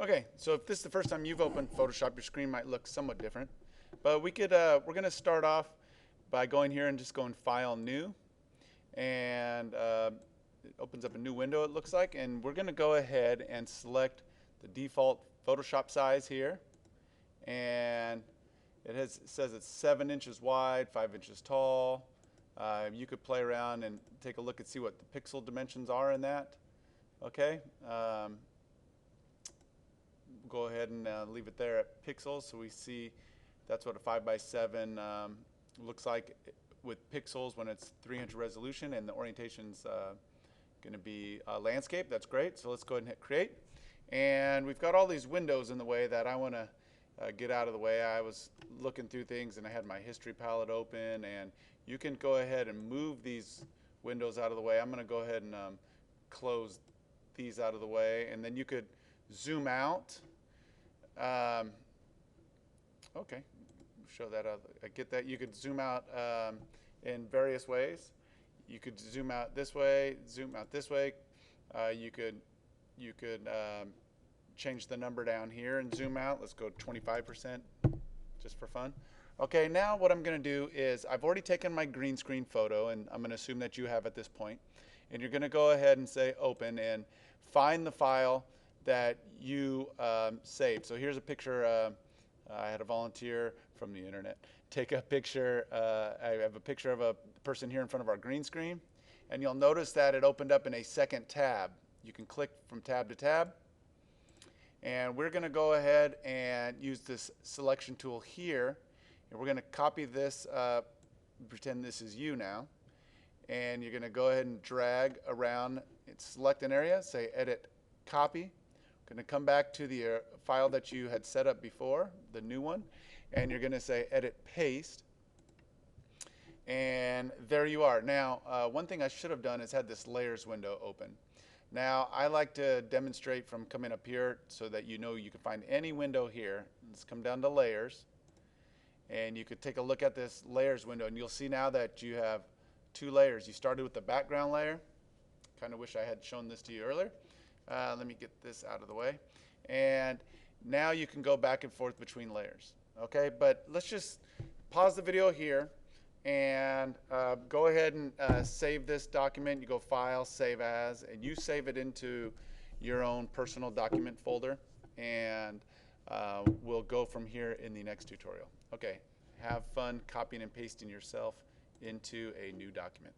Okay, so if this is the first time you've opened Photoshop, your screen might look somewhat different. But we're going to start off by going here and just going File, New. And it opens up a new window, it looks like. And we're going to go ahead and select the default Photoshop size here. And it says it's 7 inches wide, 5 inches tall. You could play around and take a look and see what the pixel dimensions are in that. Okay. Go ahead and leave it there at pixels, so we see that's what a 5x7 looks like with pixels when it's 300 resolution, and the orientation's going to be landscape. That's great. So let's go ahead and hit create. And we've got all these windows in the way that I want to get out of the way. I was looking through things and I had my history palette open, and you can go ahead and move these windows out of the way. I'm going to go ahead and close these out of the way, and then you could zoom out. Okay, show that out. I get that. You could zoom out in various ways. You could zoom out this way, zoom out this way. You could change the number down here and zoom out. Let's go 25% just for fun. Okay, now what I'm going to do is I've already taken my green screen photo, and I'm going to assume that you have at this point. And you're going to go ahead and say open and find the file that you saved. So here's a picture. I had a volunteer from the internet take a picture. I have a picture of a person here in front of our green screen, and you'll notice that it opened up in a second tab. You can click from tab to tab, and we're going to go ahead and use this selection tool here, and we're going to copy this, pretend this is you now, and you're going to go ahead and drag around and select an area, say edit, copy. Going to come back to the file that you had set up before, the new one, and you're going to say edit, paste, and there you are. Now, one thing I should have done is had this layers window open. Now, I like to demonstrate from coming up here so that you know you can find any window here. Let's come down to layers, and you could take a look at this layers window, and you'll see now that you have two layers. You started with the background layer. Kind of wish I had shown this to you earlier. Let me get this out of the way. And now you can go back and forth between layers. Okay, but let's just pause the video here and go ahead and save this document. You go File, Save As, and you save it into your own personal document folder. And we'll go from here in the next tutorial. Okay, have fun copying and pasting yourself into a new document.